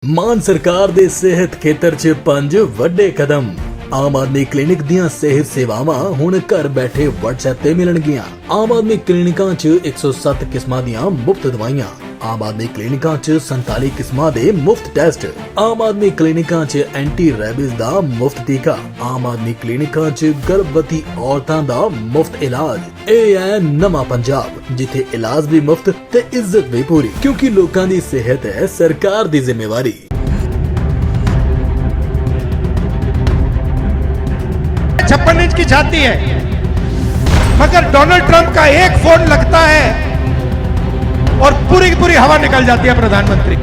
ਮਾਨ ਸਰਕਾਰ ਦੇ ਸਿਹਤ ਖੇਤਰ 'ਚ 5 ਵੱਡੇ ਕਦਮ। ਆਮ ਆਦਮੀ ਕਲੀਨਿਕ ਦੀਆਂ ਸਿਹਤ ਸੇਵਾਵਾਂ ਹੁਣ ਘਰ ਬੈਠੇ WhatsApp ਤੇ ਮਿਲਣਗੀਆਂ। ਆਮ ਆਦਮੀ ਕਲੀਨਿਕਾਂ 'ਚ 107 ਕਿਸਮਾਂ ਦੀਆਂ ਮੁਫਤ ਦਵਾਈਆਂ। ਆਮ ਆਦਮੀ ਕਲੀਨਿਕਾਂ 'ਚ 47 ਕਿਸਮਾਂ ਦੇ ਮੁਫਤ ਟੈਸਟ। ਆਮ ਆਦਮੀ ਕਲੀਨਿਕਾਂ 'ਚ ਐਂਟੀ ਰੈਬਿਸ ਦਾ ਮੁਫਤ ਟੀਕਾ। ਆਮ ਆਦਮੀ ਕਲੀਨਿਕਾਂ 'ਚ ਗਰਭਵਤੀ ਔਰਤਾਂ ਦਾ ਮੁਫਤ ਇਲਾਜ। ਇਹ ਹੈ ਨਵਾਂ ਪੰਜਾਬ, ਜਿੱਥੇ ਇਲਾਜ ਵੀ ਮੁਫਤ ਤੇ ਇੱਜ਼ਤ ਵੀ ਪੂਰੀ, ਕਿਉਂਕਿ ਲੋਕਾਂ ਦੀ ਸਿਹਤ ਹੈ ਸਰਕਾਰ ਦੀ ਜ਼ਿੰਮੇਵਾਰੀ। 56 इंच की छाती है, मगर डोनाल्ड ट्रंप का एक फोन लगता है और पूरी की पूरी हवा निकल जाती है प्रधानमंत्री।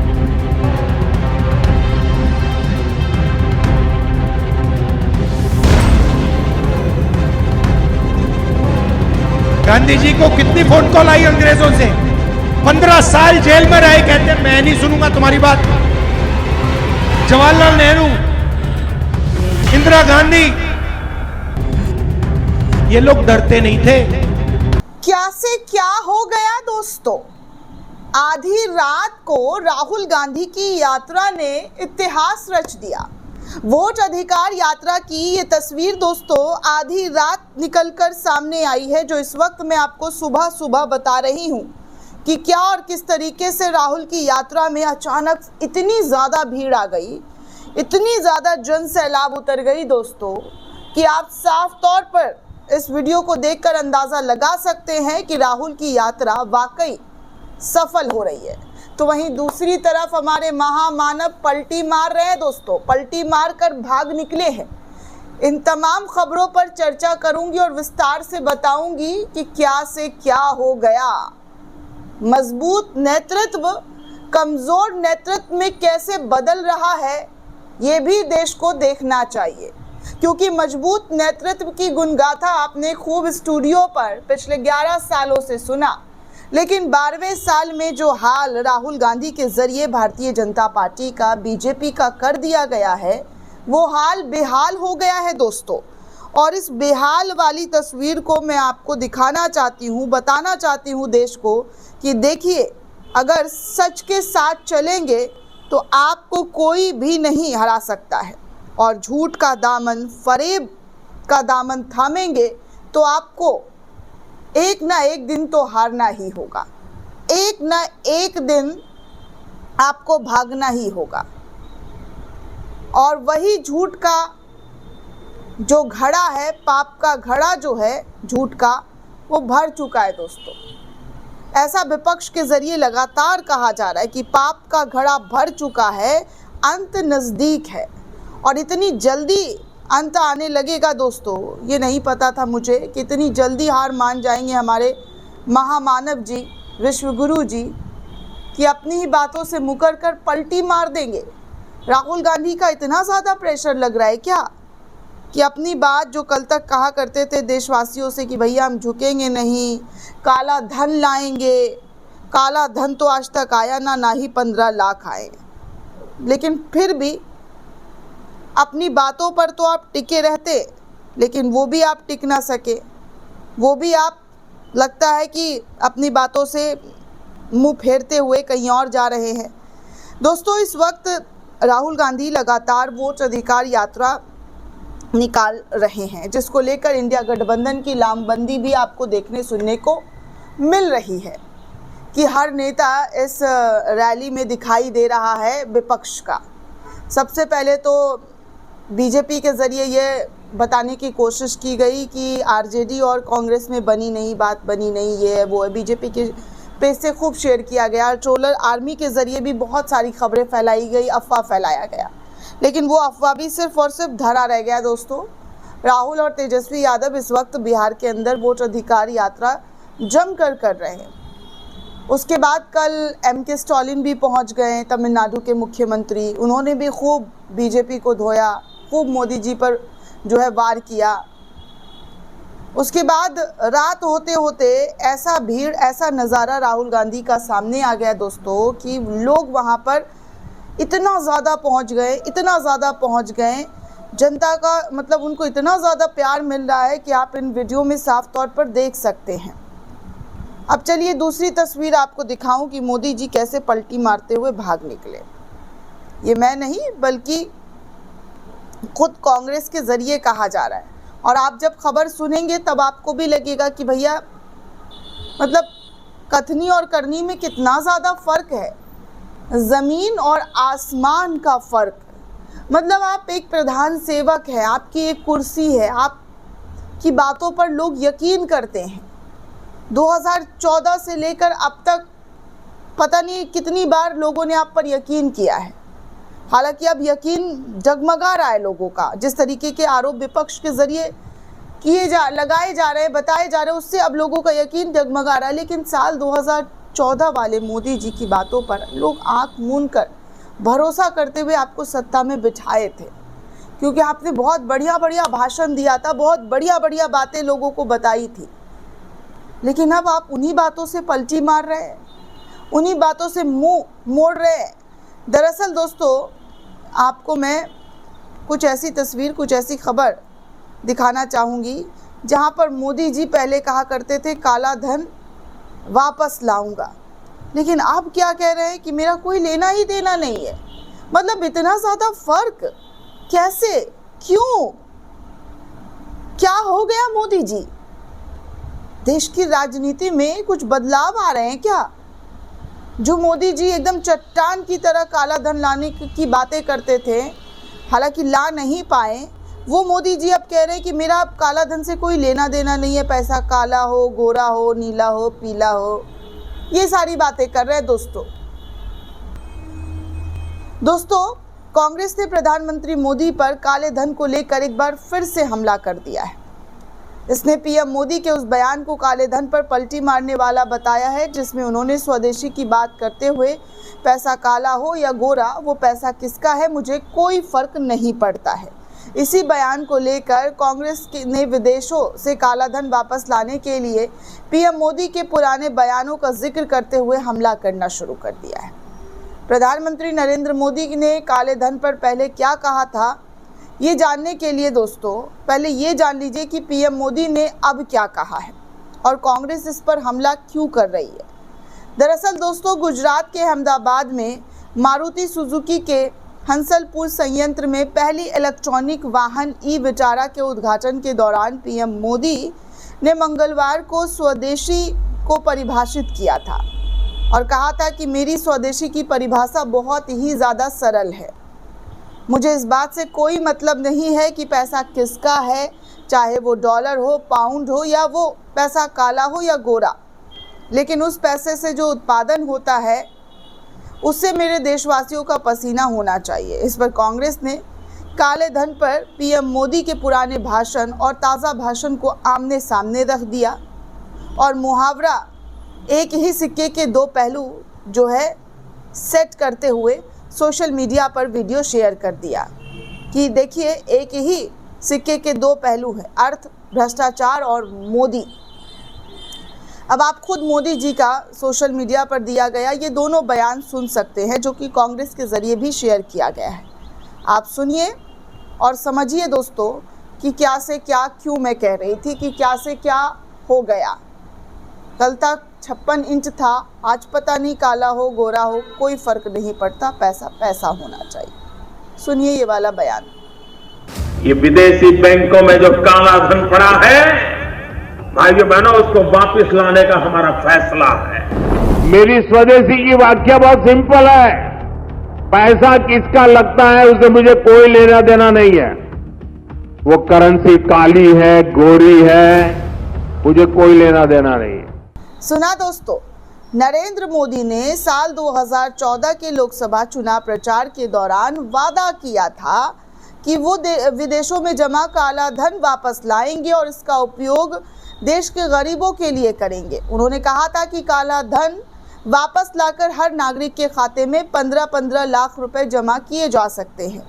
गांधी जी को कितनी फोन कॉल आई अंग्रेजों से, 15 साल जेल में रहे, कहते मैं नहीं सुनूंगा तुम्हारी बात। जवाहरलाल नेहरू, इंदिरा गांधी, ये लोग डरते नहीं थे। क्या से क्या हो गया दोस्तों, आधी रात को राहुल गांधी की यात्रा ने इतिहास रच दिया। वोट अधिकार यात्रा की ये तस्वीर दोस्तों आधी रात निकलकर सामने आई है, जो इस वक्त मैं आपको सुबह सुबह बता रही हूँ कि क्या और किस तरीके से राहुल की यात्रा में अचानक इतनी ज़्यादा भीड़ आ गई, इतनी ज़्यादा जन सैलाब उतर गई दोस्तों, कि आप साफ तौर पर इस वीडियो को देखकर अंदाज़ा लगा सकते हैं कि राहुल की यात्रा वाकई सफल हो रही है। तो वहीं दूसरी तरफ हमारे महामानव पलटी मार रहे हैं दोस्तों, पलटी मार कर भाग निकले हैं। इन तमाम खबरों पर चर्चा करूंगी और विस्तार से बताऊंगी कि क्या से क्या हो गया। मजबूत नेतृत्व कमज़ोर नेतृत्व में कैसे बदल रहा है, ये भी देश को देखना चाहिए, क्योंकि मजबूत नेतृत्व की गुणगाथा आपने खूब स्टूडियो पर पिछले 11 सालों से सुना, लेकिन 12वें साल में जो हाल राहुल गांधी के जरिए भारतीय जनता पार्टी का, बीजेपी का कर दिया गया है, वो हाल बेहाल हो गया है दोस्तों। और इस बेहाल वाली तस्वीर को मैं आपको दिखाना चाहती हूँ, बताना चाहती हूँ देश को कि देखिए, अगर सच के साथ चलेंगे तो आपको कोई भी नहीं हरा सकता है, और झूठ का दामन, फरेब का दामन थामेंगे तो आपको एक ना एक दिन तो हारना ही होगा, एक ना एक दिन आपको भागना ही होगा। और वही झूठ का जो घड़ा है, पाप का घड़ा जो है झूठ का, वो भर चुका है दोस्तों। ऐसा विपक्ष के जरिए लगातार कहा जा रहा है कि पाप का घड़ा भर चुका है, अंत नज़दीक है। और इतनी जल्दी अंत आने लगेगा दोस्तों, ये नहीं पता था मुझे कि इतनी जल्दी हार मान जाएंगे हमारे महामानव जी, विश्वगुरु जी, कि अपनी ही बातों से मुकर कर पलटी मार देंगे। राहुल गांधी का इतना ज़्यादा प्रेशर लग रहा है क्या कि अपनी बात जो कल तक कहा करते थे देशवासियों से कि भैया हम झुकेंगे नहीं, काला धन लाएंगे, काला धन तो आज तक आया ना ही 15 लाख आए, लेकिन फिर भी अपनी बातों पर तो आप टिके रहते, लेकिन वो भी आप टिक ना सके, वो भी आप लगता है कि अपनी बातों से मुंह फेरते हुए कहीं और जा रहे हैं। दोस्तों, इस वक्त राहुल गांधी लगातार वोट अधिकार यात्रा निकाल रहे हैं, जिसको लेकर इंडिया गठबंधन की लामबंदी भी आपको देखने सुनने को मिल रही है कि हर नेता इस रैली में दिखाई दे रहा है विपक्ष का। सबसे पहले तो बीजेपी के ज़रिए ये बताने की कोशिश की गई कि आरजेडी और कांग्रेस में बनी नहीं बात, बनी नहीं, ये है वो है। बीजेपी के पेज से खूब शेयर किया गया, ट्रोलर आर्मी के ज़रिए भी बहुत सारी खबरें फैलाई गई, अफवाह फैलाया गया, लेकिन वो अफवाह भी सिर्फ और सिर्फ धरा रह गया दोस्तों। राहुल और तेजस्वी यादव इस वक्त बिहार के अंदर वोट अधिकार यात्रा जमकर कर रहे हैं। उसके बाद कल MK स्टालिन भी पहुंच गए, तमिलनाडु के मुख्यमंत्री, उन्होंने भी खूब बीजेपी को धोया, खूब मोदी जी पर जो है वार किया। उसके बाद रात होते होते ऐसा भीड़, ऐसा नज़ारा राहुल गांधी का सामने आ गया दोस्तों कि लोग वहाँ पर इतना ज़्यादा पहुँच गए, इतना ज़्यादा पहुँच गए, जनता का मतलब उनको इतना ज़्यादा प्यार मिल रहा है कि आप इन वीडियो में साफ तौर पर देख सकते हैं। अब चलिए दूसरी तस्वीर आपको दिखाऊं कि मोदी जी कैसे पलटी मारते हुए भाग निकले। ये मैं नहीं बल्कि खुद कांग्रेस के जरिए कहा जा रहा है। और आप जब खबर सुनेंगे तब आपको भी लगेगा कि भैया मतलब कथनी और करनी में कितना ज़्यादा फ़र्क है, ज़मीन और आसमान का फ़र्क। मतलब आप एक प्रधान सेवक हैं, आपकी एक कुर्सी है, आपकी बातों पर लोग यकीन करते हैं। 2014 से लेकर अब तक पता नहीं कितनी बार लोगों ने आप पर यकीन किया है। हालांकि अब यकीन जगमगा रहा है लोगों का, जिस तरीके के आरोप विपक्ष के जरिए लगाए जा रहे हैं, बताए जा रहे हैं, उससे अब लोगों का यकीन जगमगा रहा है। लेकिन साल 2014 वाले मोदी जी की बातों पर लोग आंख मूंद कर भरोसा करते हुए आपको सत्ता में बिठाए थे, क्योंकि आपने बहुत बढ़िया बढ़िया भाषण दिया था, बहुत बढ़िया बढ़िया बातें लोगों को बताई थी। लेकिन अब आप उन्हीं बातों से पलटी मार रहे हैं, उन्हीं बातों से मुंह मोड़ रहे हैं। दरअसल दोस्तों, आपको मैं कुछ ऐसी तस्वीर, कुछ ऐसी खबर दिखाना चाहूँगी जहाँ पर मोदी जी पहले कहा करते थे काला धन वापस लाऊंगा, लेकिन अब क्या कह रहे हैं कि मेरा कोई लेना ही देना नहीं है। मतलब इतना ज़्यादा फर्क कैसे, क्यों, क्या हो गया मोदी जी? देश की राजनीति में कुछ बदलाव आ रहे हैं क्या? जो मोदी जी एकदम चट्टान की तरह काला धन लाने की बातें करते थे, हालांकि ला नहीं पाए, वो मोदी जी अब कह रहे हैं कि मेरा अब काला धन से कोई लेना देना नहीं है, पैसा काला हो, गोरा हो, नीला हो, पीला हो, ये सारी बातें कर रहे हैं। दोस्तों, कांग्रेस ने प्रधानमंत्री मोदी पर काले धन को लेकर एक बार फिर से हमला कर दिया है। इसने पीएम मोदी के उस बयान को काले धन पर पलटी मारने वाला बताया है, जिसमें उन्होंने स्वदेशी की बात करते हुए पैसा काला हो या गोरा, वो पैसा किसका है मुझे कोई फर्क नहीं पड़ता है। इसी बयान को लेकर कांग्रेस ने विदेशों से काला धन वापस लाने के लिए पीएम मोदी के पुराने बयानों का जिक्र करते हुए हमला करना शुरू कर दिया है। प्रधानमंत्री नरेंद्र मोदी ने काले धन पर पहले क्या कहा था, ये जानने के लिए दोस्तों पहले ये जान लीजिए कि पीएम मोदी ने अब क्या कहा है और कांग्रेस इस पर हमला क्यों कर रही है। दरअसल दोस्तों, गुजरात के अहमदाबाद में मारुति सुजुकी के हंसलपुर संयंत्र में पहली इलेक्ट्रॉनिक वाहन ई विटारा के उद्घाटन के दौरान पीएम मोदी ने मंगलवार को स्वदेशी को परिभाषित किया था और कहा था कि मेरी स्वदेशी की परिभाषा बहुत ही ज़्यादा सरल है। मुझे इस बात से कोई मतलब नहीं है कि पैसा किसका है, चाहे वो डॉलर हो, पाउंड हो या वो पैसा काला हो या गोरा, लेकिन उस पैसे से जो उत्पादन होता है उससे मेरे देशवासियों का पसीना होना चाहिए। इस पर कांग्रेस ने काले धन पर पीएम मोदी के पुराने भाषण और ताज़ा भाषण को आमने सामने रख दिया और मुहावरा एक ही सिक्के के दो पहलू जो है सेट करते हुए सोशल मीडिया पर वीडियो शेयर कर दिया कि देखिए एक ही सिक्के के दो पहलू हैं, अर्थ, भ्रष्टाचार और मोदी। अब आप खुद मोदी जी का सोशल मीडिया पर दिया गया ये दोनों बयान सुन सकते हैं, जो कि कांग्रेस के ज़रिए भी शेयर किया गया है। आप सुनिए और समझिए दोस्तों कि क्या से क्या, क्यों मैं कह रही थी कि क्या से क्या हो गया। कल तक 56 इंच था, आज पता नहीं काला हो गोरा हो कोई फ़र्क नहीं पड़ता, पैसा पैसा होना चाहिए। सुनिए ये वाला बयान। ये विदेशी बैंकों में जो काला धन पड़ा है भाइयों बहनों, उसको वापस लाने का हमारा फैसला है। मेरी स्वदेशी की व्याख्या बहुत सिंपल है, पैसा किसका लगता है उससे मुझे कोई लेना देना नहीं है। वो करेंसी काली है, गोरी है, मुझे कोई लेना देना नहीं है। सुना दोस्तों, नरेंद्र मोदी ने साल 2014 के लोकसभा चुनाव प्रचार के दौरान वादा किया था कि वो विदेशों में जमा काला धन वापस लाएंगे और इसका उपयोग देश के गरीबों के लिए करेंगे। उन्होंने कहा था कि काला धन वापस लाकर हर नागरिक के खाते में 15-15 लाख रुपए जमा किए जा सकते हैं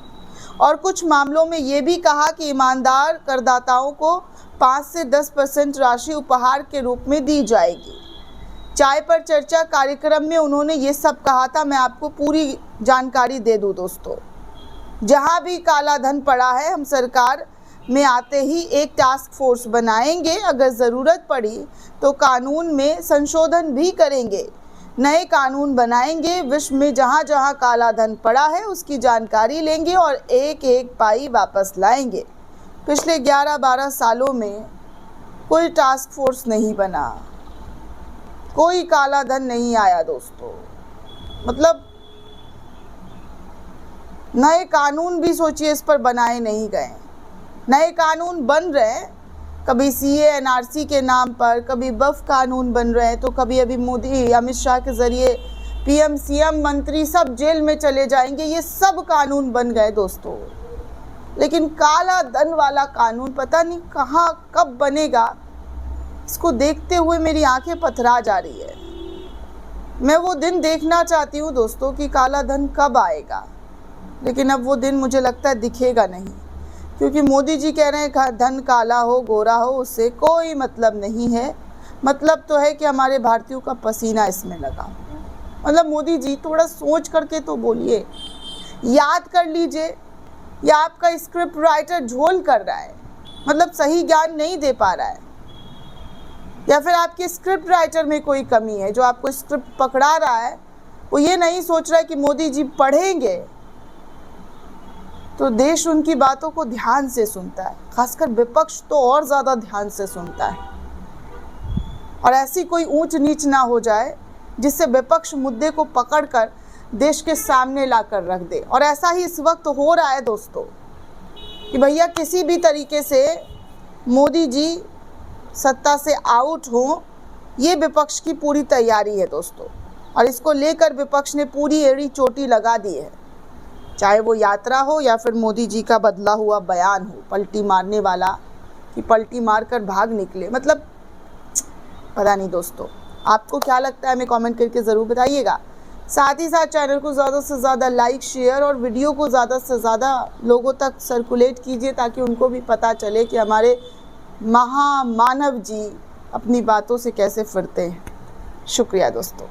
और कुछ मामलों में ये भी कहा कि ईमानदार करदाताओं को 5 से 10% राशि उपहार के रूप में दी जाएगी। चाय पर चर्चा कार्यक्रम में उन्होंने ये सब कहा था। मैं आपको पूरी जानकारी दे दूं दोस्तों, जहां भी काला धन पड़ा है हम सरकार में आते ही एक टास्क फोर्स बनाएंगे, अगर ज़रूरत पड़ी तो कानून में संशोधन भी करेंगे। नए कानून बनाएंगे, विश्व में जहाँ जहाँ काला धन पड़ा है उसकी जानकारी लेंगे और एक एक पाई वापस लाएंगे। पिछले 11-12 सालों में कोई टास्क फोर्स नहीं बना, कोई काला धन नहीं आया दोस्तों। मतलब नए कानून भी सोचिए इस पर बनाए नहीं गए। नए कानून बन रहे हैं, कभी सीए एनआरसी के नाम पर, कभी वक्फ कानून बन रहे हैं, तो कभी अभी मोदी अमित शाह के ज़रिए पीएम सीएम मंत्री सब जेल में चले जाएंगे। ये सब कानून बन गए दोस्तों, लेकिन काला धन वाला कानून पता नहीं कहाँ कब बनेगा। इसको देखते हुए मेरी आंखें पथरा जा रही है। मैं वो दिन देखना चाहती हूँ दोस्तों कि काला धन कब आएगा, लेकिन अब वो दिन मुझे लगता है दिखेगा नहीं, क्योंकि मोदी जी कह रहे हैं धन काला हो गोरा हो उससे कोई मतलब नहीं है। मतलब तो है कि हमारे भारतीयों का पसीना इसमें लगा। मतलब मोदी जी थोड़ा सोच करके तो बोलिए, याद कर लीजिए, या आपका स्क्रिप्ट राइटर झोल कर रहा है, मतलब सही ज्ञान नहीं दे पा रहा है, या फिर आपके स्क्रिप्ट राइटर में कोई कमी है। जो आपको स्क्रिप्ट पकड़ा रहा है वो ये नहीं सोच रहा है कि मोदी जी पढ़ेंगे तो देश उनकी बातों को ध्यान से सुनता है, खासकर विपक्ष तो और ज़्यादा ध्यान से सुनता है, और ऐसी कोई ऊंच नीच ना हो जाए जिससे विपक्ष मुद्दे को पकड़कर देश के सामने लाकर रख दे। और ऐसा ही इस वक्त हो रहा है दोस्तों कि भैया किसी भी तरीके से मोदी जी सत्ता से आउट हो, ये विपक्ष की पूरी तैयारी है दोस्तों, और इसको लेकर विपक्ष ने पूरी एड़ी चोटी लगा दी है। चाहे वो यात्रा हो या फिर मोदी जी का बदला हुआ बयान हो, पलटी मारने वाला कि पलटी मारकर भाग निकले। मतलब पता नहीं दोस्तों, आपको क्या लगता है हमें कमेंट करके ज़रूर बताइएगा। साथ ही साथ चैनल को ज़्यादा से ज़्यादा लाइक शेयर और वीडियो को ज़्यादा से ज़्यादा लोगों तक सर्कुलेट कीजिए, ताकि उनको भी पता चले कि हमारे महामानव जी अपनी बातों से कैसे फिरते हैं। शुक्रिया दोस्तों।